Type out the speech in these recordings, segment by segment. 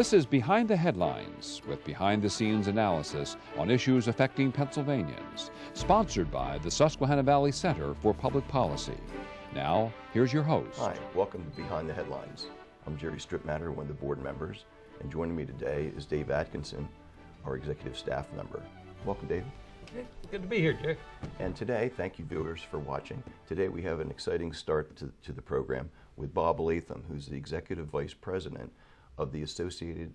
This is Behind the Headlines, with behind-the-scenes analysis on issues affecting Pennsylvanians, sponsored by the Susquehanna Valley Center for Public Policy. Now, here's your host. Hi, welcome to Behind the Headlines. I'm Jere Strittmatter, one of the board members, and joining me today is Dave Atkinson, our executive staff member. Welcome, Dave. Good to be here, Jay. And today, thank you viewers for watching. Today we have an exciting start to the program with Bob Latham, who's the executive vice president of the Associated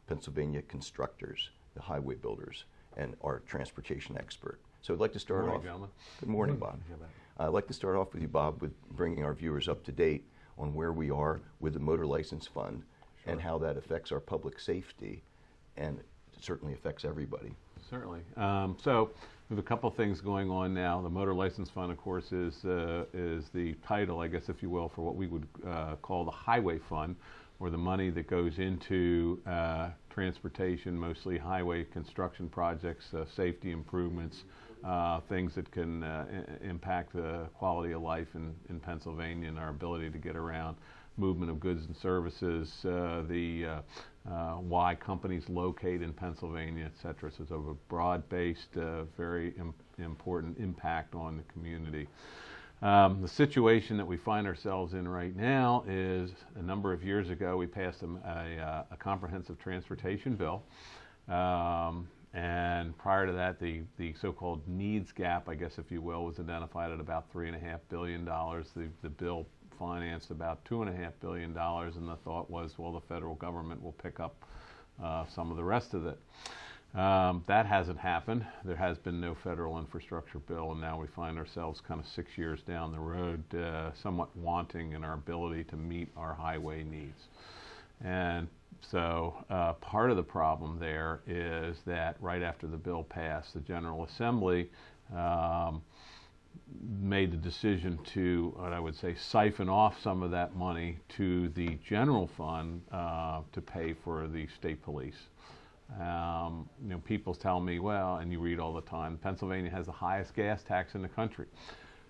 Pennsylvania Constructors, the highway builders, and our transportation expert. So I'd like to start off. Gentlemen. Good morning, Bob. I'd like to start off with you, Bob, with bringing our viewers up to date on where we are with the motor license fund and how that affects our public safety, and it certainly affects everybody. Certainly. So we have a couple things going on now. The motor license fund, of course, is the title, I guess, if you will, for what we would call the highway fund, or the money that goes into transportation, mostly highway construction projects, safety improvements, things that can impact the quality of life in Pennsylvania and our ability to get around, movement of goods and services, why companies locate in Pennsylvania, et cetera. So it's a broad-based, very important impact on the community. The situation that we find ourselves in right now is a number of years ago we passed a comprehensive transportation bill, and prior to that the so-called needs gap, I guess if you will, was identified at about $3.5 billion. The bill financed about $2.5 billion, and the thought was, well, the federal government will pick up some of the rest of it. That hasn't happened. There has been no federal infrastructure bill, and now we find ourselves kind of 6 years down the road, somewhat wanting in our ability to meet our highway needs. And so part of the problem there is that right after the bill passed, the General Assembly made the decision to, what I would say, siphon off some of that money to the general fund to pay for the state police. People tell me, well, and you read all the time, Pennsylvania has the highest gas tax in the country.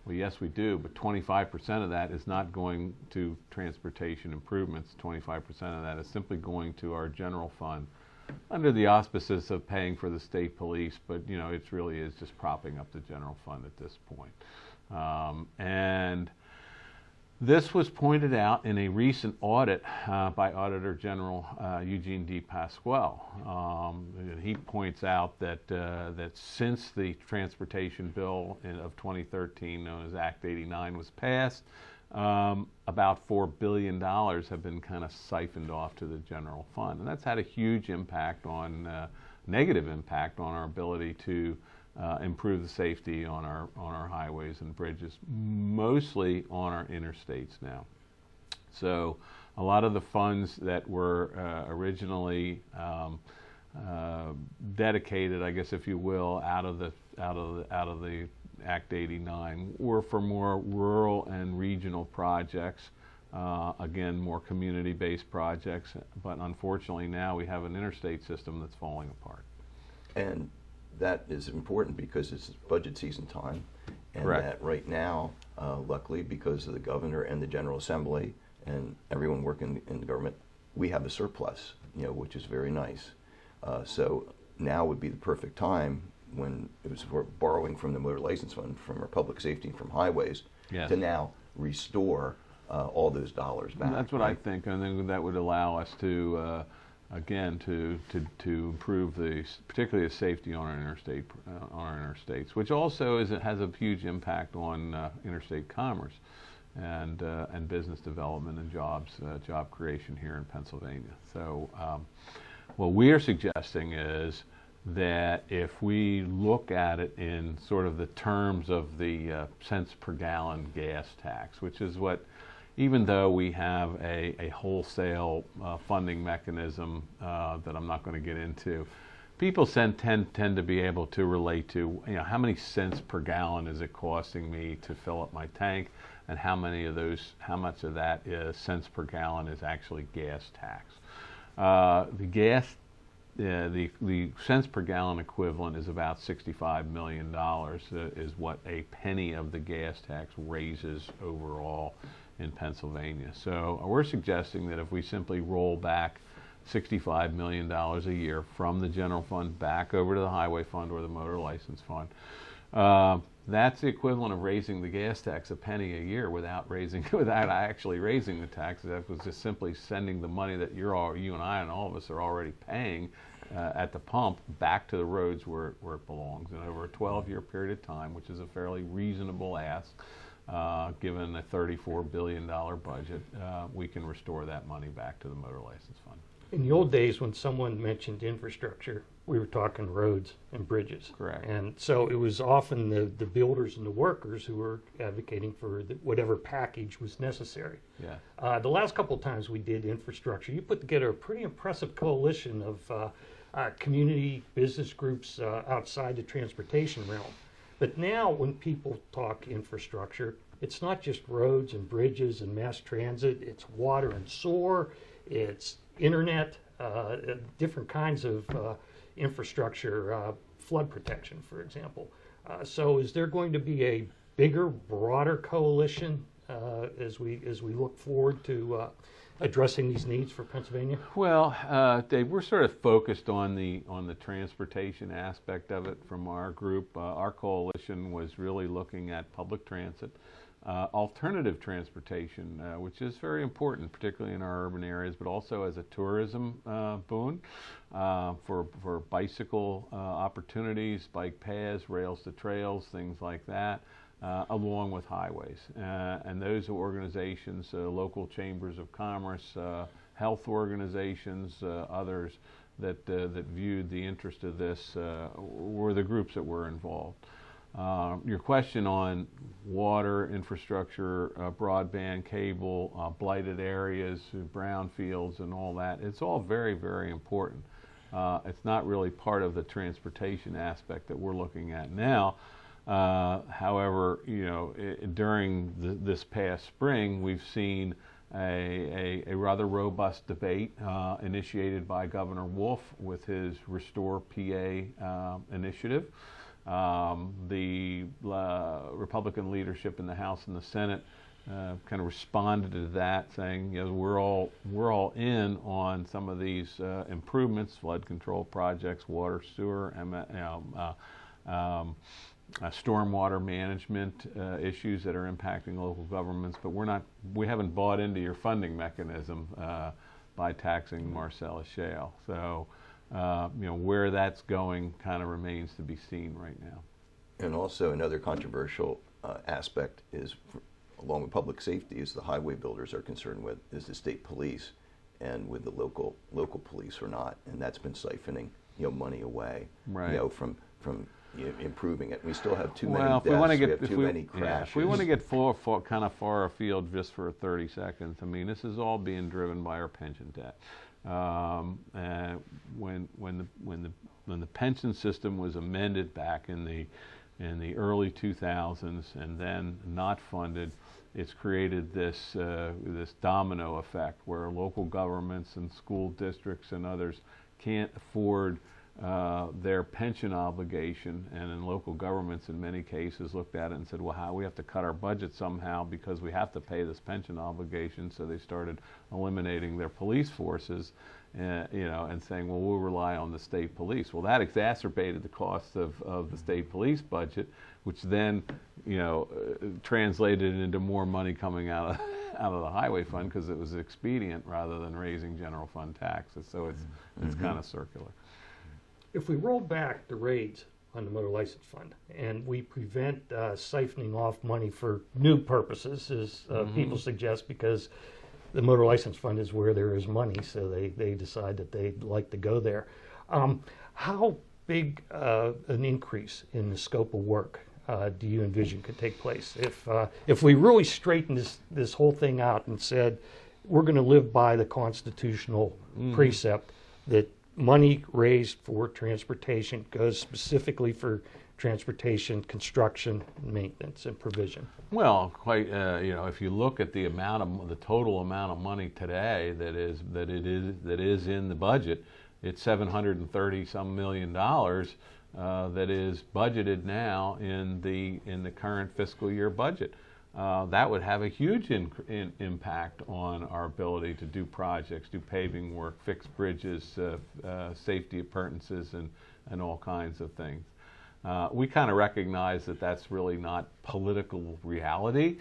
Well, yes, we do, but 25% of that is not going to transportation improvements. 25% of that is simply going to our general fund under the auspices of paying for the state police, but it really is just propping up the general fund at this point. And this was pointed out in a recent audit by Auditor General Eugene D. Pasquale. He points out that since the transportation bill of 2013, known as Act 89, was passed, about $4 billion have been kind of siphoned off to the general fund. And that's had a huge impact negative impact on our ability to improve the safety on our highways and bridges, mostly on our interstates now. So a lot of the funds that were originally dedicated, I guess if you will, out of the Act 89 were for more rural and regional projects, again, more community-based projects, but unfortunately now we have an interstate system that's falling apart. And that is important because it's budget season time, and Correct. That right now, luckily, because of the governor and the General Assembly and everyone working in the government, we have a surplus, which is very nice. So now would be the perfect time when it was for borrowing from the motor license fund, from our public safety, and from highways, Yes. to now restore all those dollars back. That's what right? I think, and then that would allow us to, again, to improve particularly the safety on our interstates, which also has a huge impact on interstate commerce and business development and job creation here in Pennsylvania. So what we are suggesting is that if we look at it in sort of the terms of the cents per gallon gas tax, which is what, even though we have a wholesale funding mechanism that I'm not going to get into, people tend to be able to relate to, how many cents per gallon is it costing me to fill up my tank, and how much of that is cents per gallon is actually gas tax. The cents per gallon equivalent is about $65 million, is what a penny of the gas tax raises overall in Pennsylvania. So we're suggesting that if we simply roll back $65 million a year from the general fund back over to the highway fund or the motor license fund. That's the equivalent of raising the gas tax a penny a year without actually raising the tax. That was just simply sending the money that you and I and all of us are already paying at the pump back to the roads where it belongs. And over a 12-year period of time, which is a fairly reasonable ask, given a $34 billion budget, we can restore that money back to the motor license fund. In the old days, when someone mentioned infrastructure, we were talking roads and bridges. Correct. And so it was often the builders and the workers who were advocating for whatever package was necessary. Yeah. The last couple of times we did infrastructure, you put together a pretty impressive coalition of community business groups outside the transportation realm. But now when people talk infrastructure, it's not just roads and bridges and mass transit, it's water and sewer, it's internet, different kinds of infrastructure, flood protection, for example. So is there going to be a bigger, broader coalition as we look forward to addressing these needs for Pennsylvania? Well, Dave, we're sort of focused on the transportation aspect of it from our group. Our coalition was really looking at public transit, alternative transportation, which is very important, particularly in our urban areas, but also as a tourism boon for bicycle opportunities, bike paths, rails to trails, things like that. Along with highways. And those organizations, local chambers of commerce, health organizations, others that viewed the interest of this were the groups that were involved. Your question on water, infrastructure, broadband, cable, blighted areas, brownfields and all that, it's all very, very important. It's not really part of the transportation aspect that we're looking at now. However, during this past spring, we've seen a rather robust debate initiated by Governor Wolf with his Restore PA initiative. The Republican leadership in the House and the Senate kind of responded to that, saying, we're all in on some of these improvements, flood control projects, water, sewer, stormwater management issues that are impacting local governments, but we haven't bought into your funding mechanism by taxing Marcellus Shale. So, where that's going kind of remains to be seen right now. And also another controversial aspect is, along with public safety, is the highway builders are concerned with is the state police and with the local police or not, and that's been siphoning money away, right. From improving it. We still have too many deaths. We have too many crashes. If we want to get kind of far afield just for 30 seconds, I mean, this is all being driven by our pension debt. When the pension system was amended back in the early 2000s and then not funded, it's created this domino effect where local governments and school districts and others can't afford their pension obligation, and in local governments in many cases looked at it and said, well, we have to cut our budget somehow because we have to pay this pension obligation, so they started eliminating their police forces and saying, well, we'll rely on the state police. Well, that exacerbated the cost of the state police budget, which then translated into more money coming out of the highway fund because it was expedient rather than raising general fund taxes. So it's kind of circular. If we roll back the raids on the motor license fund and we prevent siphoning off money for new purposes, as people suggest, because the motor license fund is where there is money, so they decide that they'd like to go there. How big an increase in the scope of work do you envision could take place if we really straighten this whole thing out and said we're going to live by the constitutional precept that money raised for transportation goes specifically for transportation, construction, maintenance, and provision? Well, quite. If you look at the total amount of money today that is in the budget, it's $730-some million that is budgeted now in the current fiscal year budget. that would have a huge impact on our ability to do projects, do paving work, fix bridges, safety appurtenances, and all kinds of things. We kind of recognize that that's really not political reality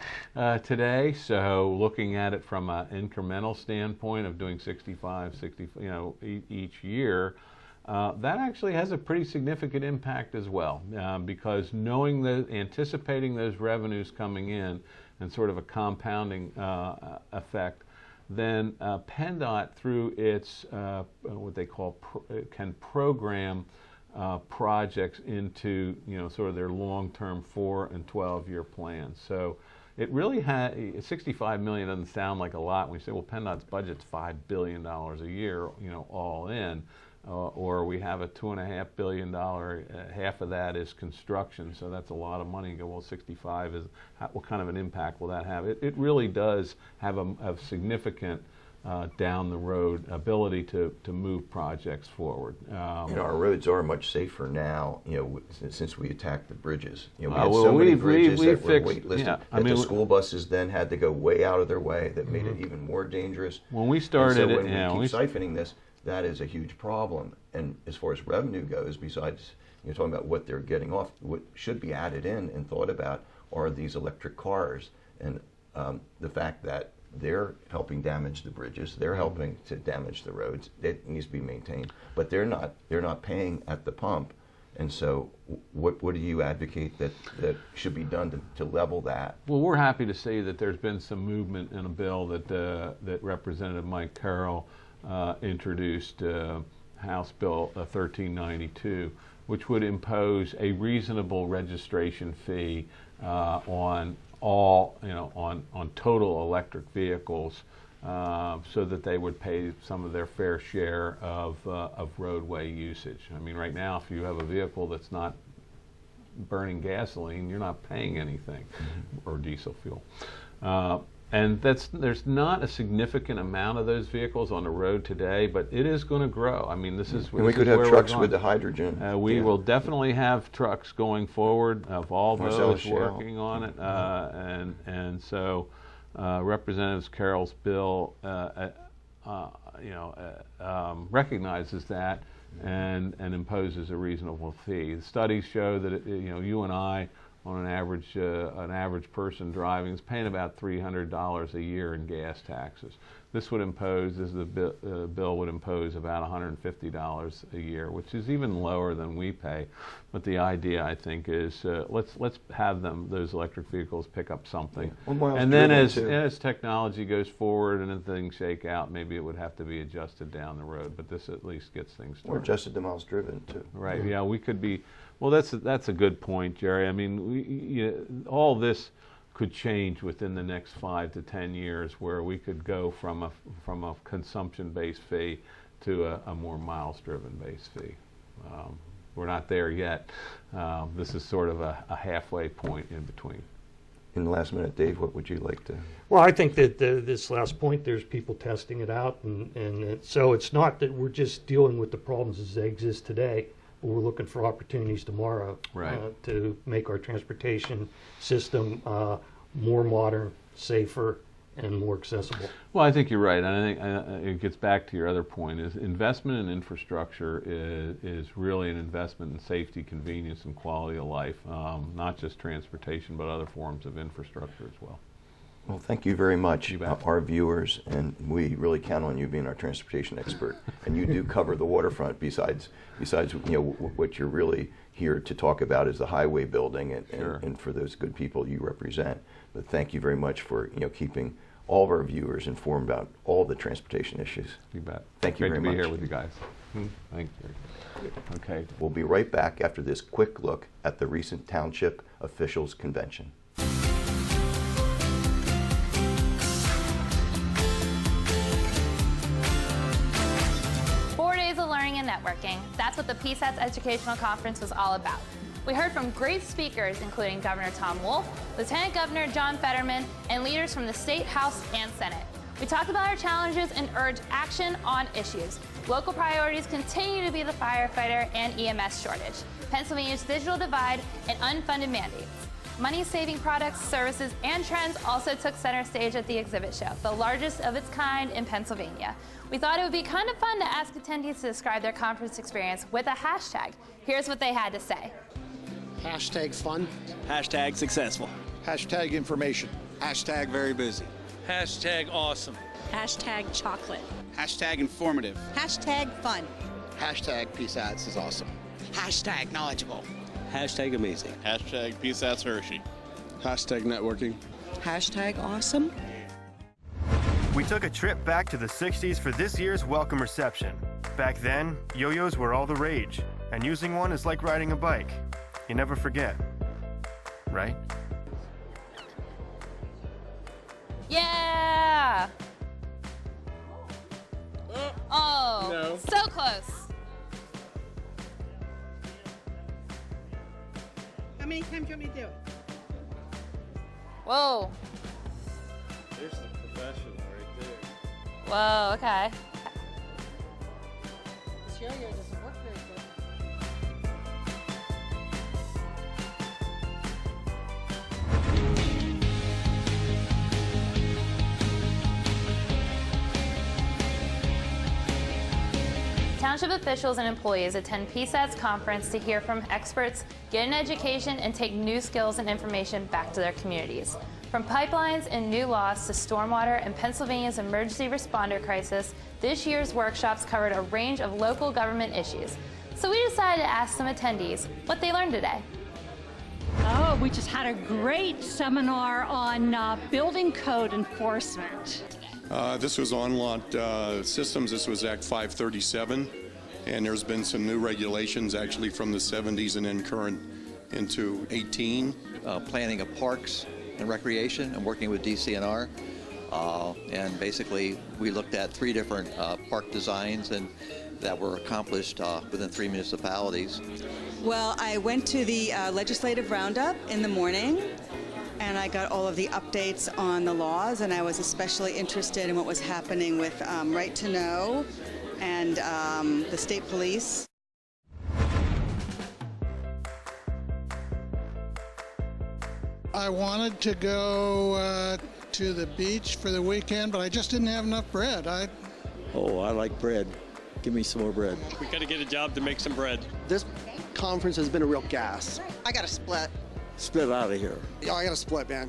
today. So looking at it from an incremental standpoint of doing 65, 60, each year, that actually has a pretty significant impact as well, because anticipating those revenues coming in and sort of a compounding effect, then PennDOT through its what they call can program projects into sort of their long-term 4 and 12-year plans. So it really had $65 million doesn't sound like a lot when you say, well, PennDOT's budget's $5 billion a year, all in, or we have a $2.5 billion. Half of that is construction, so that's a lot of money. You go, well, 65 is what kind of an impact will that have? It really does have a significant down the road ability to move projects forward. Our roads are much safer now, since we attacked the bridges. We had so many bridges that were waitlisted that the school buses then had to go way out of their way. That made it even more dangerous. When we started, when we keep siphoning this, that is a huge problem. And as far as revenue goes, besides talking about what they're getting off, what should be added in and thought about are these electric cars, and the fact that they're helping damage the bridges, they're helping to damage the roads. It needs to be maintained, but they're not paying at the pump. And so what do you advocate that should be done to level that? Well, we're happy to say that there's been some movement in a bill that Representative Mike Carroll introduced, House Bill 1392, which would impose a reasonable registration fee on all, on total electric vehicles, so that they would pay some of their fair share of roadway usage. I mean, right now, if you have a vehicle that's not burning gasoline, you're not paying anything, or diesel fuel. And there's not a significant amount of those vehicles on the road today, but it is going to grow. I mean, this is and we could have trucks with the hydrogen. We will definitely have trucks going forward. Volvo is working on it, and so Representative Carroll's bill, recognizes that and imposes a reasonable fee. The studies show that you and I, on an average person driving, is paying about $300 a year in gas taxes. This would impose, bill would impose about $150 a year, which is even lower than we pay. But the idea, I think, is let's have those electric vehicles pick up something. And then as technology goes forward and things shake out, maybe it would have to be adjusted down the road. But this at least gets things started. Or adjusted to miles driven too. Right. Yeah, we could be. Well, that's a good point, Jerry. I mean, all this could change within the next 5 to 10 years, where we could go from a consumption-based fee to a more miles-driven-based fee. We're not there yet. This is sort of a halfway point in between. In the last minute, Dave, what would you like to? Well, I think that this last point, there's people testing it out, and so it's not that we're just dealing with the problems as they exist today. We're looking for opportunities tomorrow, right, to make our transportation system more modern, safer, and more accessible. Well, I think you're right, and I think it gets back to your other point: is investment in infrastructure is really an investment in safety, convenience, and quality of life, not just transportation, but other forms of infrastructure as well. Well, thank you very much, our viewers, and we really count on you being our transportation expert. And you do cover the waterfront. Besides, what you're really here to talk about is the highway building, and for those good people you represent. But thank you very much for keeping all of our viewers informed about all the transportation issues. You bet. Thank you very much. Great to be here with you guys. Thank you. Okay. We'll be right back after this quick look at the recent Township Officials Convention. Networking. That's what the PSATS Educational Conference was all about. We heard from great speakers, including Governor Tom Wolf, Lieutenant Governor John Fetterman, and leaders from the State, House, and Senate. We talked about our challenges and urged action on issues. Local priorities continue to be the firefighter and EMS shortage, Pennsylvania's digital divide, and unfunded mandates. Money-saving products, services, and trends also took center stage at the exhibit show, the largest of its kind in Pennsylvania. We thought it would be kind of fun to ask attendees to describe their conference experience with a hashtag. Here's what they had to say. Hashtag fun. Hashtag successful. Hashtag information. Hashtag very busy. Hashtag awesome. Hashtag chocolate. Hashtag informative. Hashtag fun. Hashtag PSATS is awesome. Hashtag knowledgeable. Hashtag amazing. Hashtag PSATS Hershey. Hashtag networking. Hashtag awesome. We took a trip back to the 60s for this year's welcome reception. Back then, yo-yos were all the rage, and using one is like riding a bike. You never forget, right? Yeah! Oh, No. so close. How many times do you want me to do it? Whoa. There's the professional right there. Whoa, okay. This yo-yo doesn't work very good. Township officials and employees attend PSAT's conference to hear from experts, get an education, and take new skills and information back to their communities. From pipelines and new laws to stormwater and Pennsylvania's emergency responder crisis, this year's workshops covered a range of local government issues. So we decided to ask some attendees what they learned today. Oh, we just had a great seminar on building code enforcement. This was on lot systems. This was Act 537, and there's been some new regulations actually from the 70s and then current into 18. Planning of parks and recreation and working with DCNR. And basically, we looked at 3 different park designs and that were accomplished within 3 municipalities. Well, I went to the legislative roundup in the morning, and I got all of the updates on the laws, and I was especially interested in what was happening with Right to Know and the state police. I wanted to go to the beach for the weekend, but I just didn't have enough bread. Oh, I like bread. Give me some more bread. We got to get a job to make some bread. This conference has been a real gas. I got a split. Split out of here. Yeah, I got a split, man.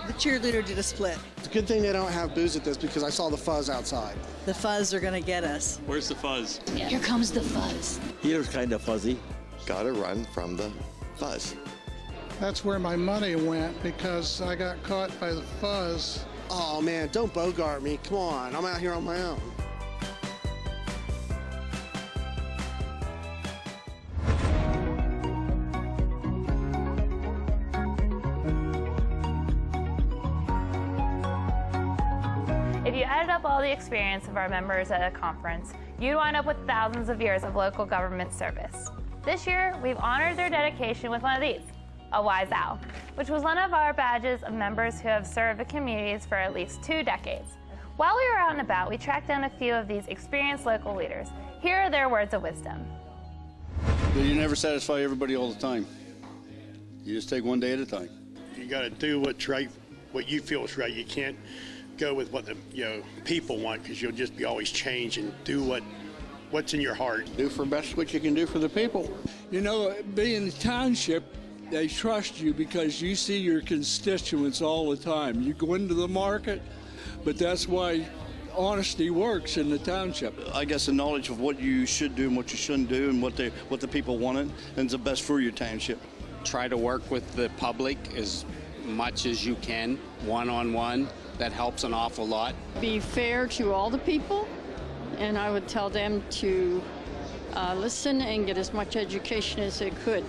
The cheerleader did a split. It's a good thing they don't have booze at this because I saw the fuzz outside. The fuzz are going to get us. Where's the fuzz? Here comes the fuzz. He was kind of fuzzy. Got to run from the fuzz. That's where my money went because I got caught by the fuzz. Oh, man, don't bogart me. Come on, I'm out here on my own. If you added up all the experience of our members at a conference, you'd wind up with thousands of years of local government service. This year, we've honored their dedication with one of these, a Wise Owl, which was one of our badges of members who have served the communities for at least 2 decades. While we were out and about, we tracked down a few of these experienced local leaders. Here are their words of wisdom. You never satisfy everybody all the time. You just take one day at a time. You got to do what's right, what you feel is right. You can't go with what the people want because you'll just be always changing. Do what's in your heart. Do for best what you can do for the people. You know, being the township, they trust you because you see your constituents all the time. You go into the market, but that's why honesty works in the township. I guess the knowledge of what you should do and what you shouldn't do and what the people wanted and the best for your township. Try to work with the public as much as you can, one-on-one. That helps an awful lot. Be fair to all the people, and I would tell them to listen and get as much education as they could.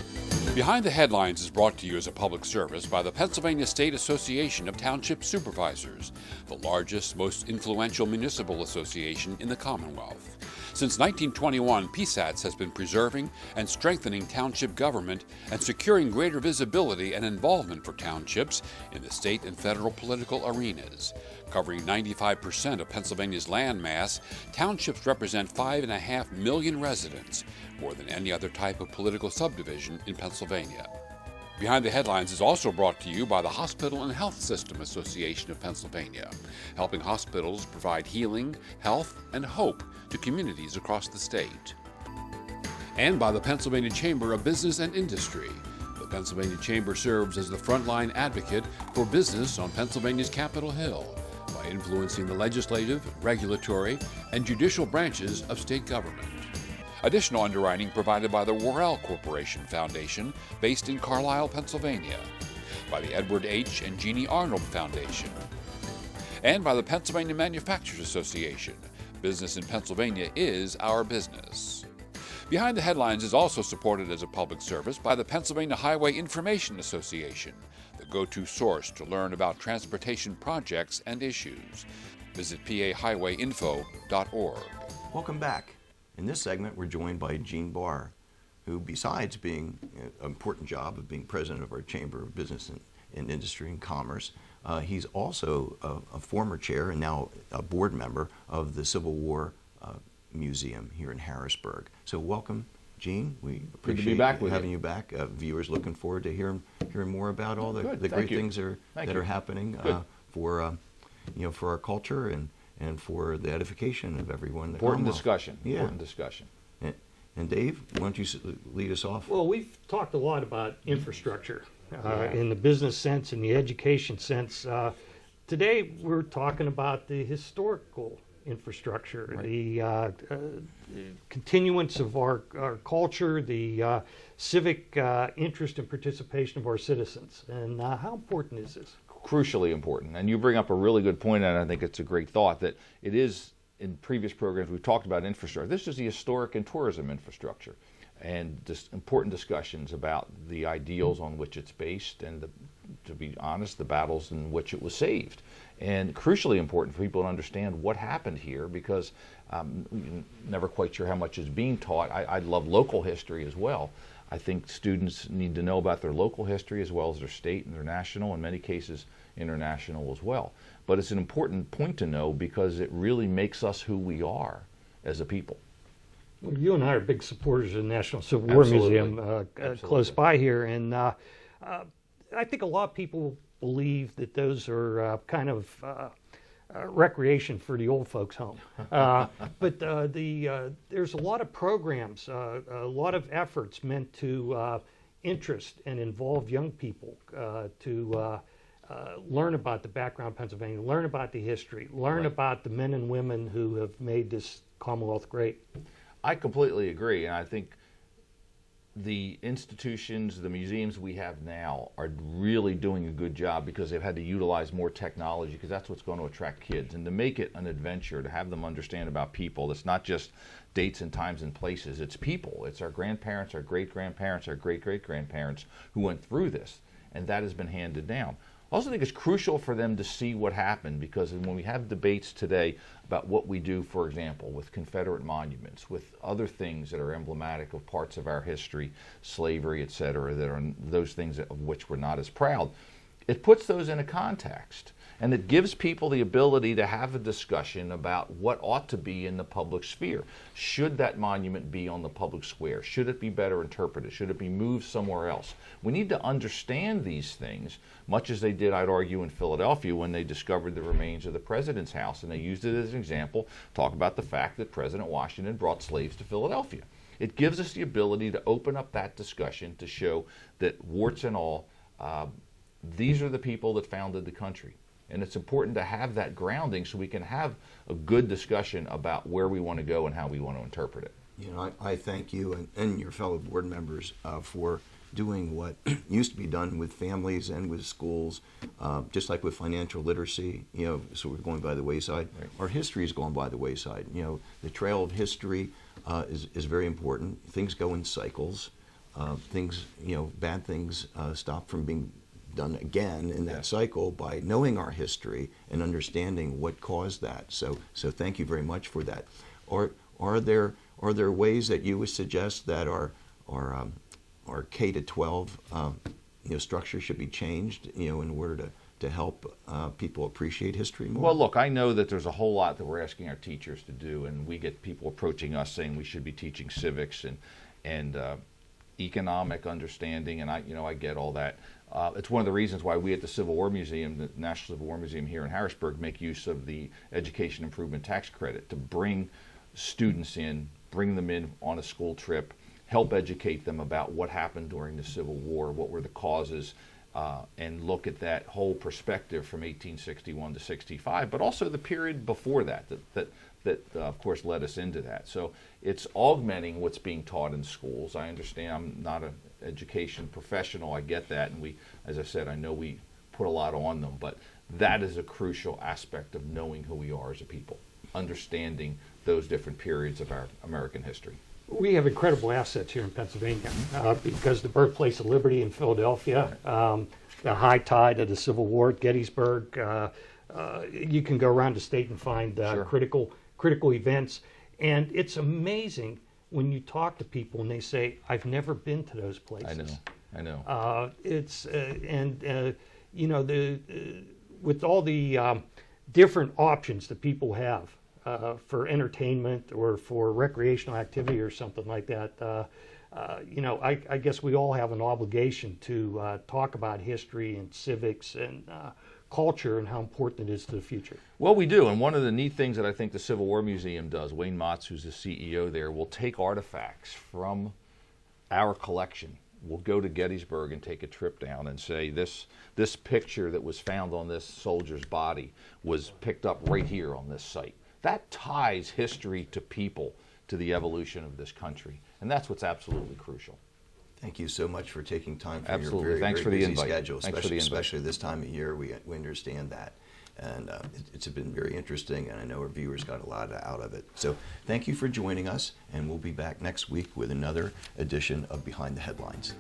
Behind the Headlines is brought to you as a public service by the Pennsylvania State Association of Township Supervisors, the largest, most influential municipal association in the Commonwealth. Since 1921, PSATS has been preserving and strengthening township government and securing greater visibility and involvement for townships in the state and federal political arenas. Covering 95% of Pennsylvania's land mass, townships represent 5.5 million residents, more than any other type of political subdivision in Pennsylvania. Behind the Headlines is also brought to you by the Hospital and Health System Association of Pennsylvania, helping hospitals provide healing, health, and hope to communities across the state. And by the Pennsylvania Chamber of Business and Industry. The Pennsylvania Chamber serves as the frontline advocate for business on Pennsylvania's Capitol Hill by influencing the legislative, regulatory, and judicial branches of state government. Additional underwriting provided by the Worrell Corporation Foundation, based in Carlisle, Pennsylvania, by the Edward H. and Jeannie Arnold Foundation, and by the Pennsylvania Manufacturers Association. Business in Pennsylvania is our business. Behind the Headlines is also supported as a public service by the Pennsylvania Highway Information Association, the go-to source to learn about transportation projects and issues. Visit pahighwayinfo.org. Welcome back. In this segment, we're joined by Gene Barr, who, besides being an important job of being president of our Chamber of Business and Industry and Commerce, he's also a former chair and now a board member of the Civil War Museum here in Harrisburg. So welcome, Gene. We appreciate having you back. Viewers looking forward to hearing more about all the great things that are happening for our culture and for the edification of everyone. Important discussion. Yeah. Important discussion. And Dave, why don't you lead us off? Well, we've talked a lot about infrastructure in the business sense and the education sense. Today, we're talking about the historical infrastructure, the continuance of our culture, the civic interest and participation of our citizens. And how important is this? Crucially important. And you bring up a really good point, and I think it's a great thought, that it is, in previous programs, we've talked about infrastructure. This is the historic and tourism infrastructure, and just important discussions about the ideals on which it's based and, to be honest, the battles in which it was saved. And crucially important for people to understand what happened here, because you're never quite sure how much is being taught. I love local history as well. I think students need to know about their local history as well as their state and their national, in many cases international as well. But it's an important point to know because it really makes us who we are as a people. Well, you and I are big supporters of the National Civil War Museum close by here, and I think a lot of people believe that those are kind of recreation for the old folks home. But there's a lot of programs, a lot of efforts meant to interest and involve young people to learn about the background of Pennsylvania, learn about the history, learn about the men and women who have made this Commonwealth great. I completely agree, and I think the institutions, the museums we have now are really doing a good job because they've had to utilize more technology, because that's what's going to attract kids, and to make it an adventure, to have them understand about people. It's not just dates and times and places, it's people. It's our grandparents, our great-grandparents, our great-great-grandparents who went through this, and that has been handed down. I also think it's crucial for them to see what happened, because when we have debates today about what we do, for example, with Confederate monuments, with other things that are emblematic of parts of our history, slavery, etc., that are those things of which we're not as proud, it puts those in a context. And it gives people the ability to have a discussion about what ought to be in the public sphere. Should that monument be on the public square? Should it be better interpreted? Should it be moved somewhere else? We need to understand these things, much as they did, I'd argue, in Philadelphia when they discovered the remains of the president's house. And they used it as an example, talk about the fact that President Washington brought slaves to Philadelphia. It gives us the ability to open up that discussion to show that, warts and all, these are the people that founded the country. And it's important to have that grounding so we can have a good discussion about where we want to go and how we want to interpret it. You know, I thank you and your fellow board members for doing what used to be done with families and with schools, just like with financial literacy, you know, so we're going by the wayside. Right. Our history is going by the wayside. You know, the trail of history is very important. Things go in cycles. Things, you know, bad things stop from being done again in that cycle by knowing our history and understanding what caused that. So thank you very much for that. Are there ways that you would suggest that our K to 12 structure should be changed, you know, in order to help people appreciate history more? Well, look, I know that there's a whole lot that we're asking our teachers to do, and we get people approaching us saying we should be teaching civics and economic understanding, and I get all that. It's one of the reasons why we at the Civil War Museum, the National Civil War Museum here in Harrisburg, make use of the Education Improvement Tax Credit to bring students in, bring them in on a school trip, help educate them about what happened during the Civil War, what were the causes, and look at that whole perspective from 1861 to 65, but also the period before that of course led us into that. So it's augmenting what's being taught in schools. I understand I'm not an education professional, I get that, and we, as I said, I know we put a lot on them, but that is a crucial aspect of knowing who we are as a people, understanding those different periods of our American history. We have incredible assets here in Pennsylvania because the birthplace of liberty in Philadelphia, the high tide of the Civil War at Gettysburg. You can go around the state and find critical events, and it's amazing when you talk to people and they say, "I've never been to those places." I know. It's with all the different options that people have. For entertainment or for recreational activity or something like that, I guess we all have an obligation to talk about history and civics and culture and how important it is to the future. Well, we do, and one of the neat things that I think the Civil War Museum does, Wayne Motz, who's the CEO there, will take artifacts from our collection. We'll go to Gettysburg and take a trip down and say this picture that was found on this soldier's body was picked up right here on this site. That ties history to people, to the evolution of this country, and that's what's absolutely crucial. Thank you so much for taking time from Absolutely. your Thanks very for the busy invite. schedule, Thanks for the invite. especially this time of year. We understand that, and it's been very interesting, and I know our viewers got a lot out of it. So thank you for joining us, and we'll be back next week with another edition of Behind the Headlines.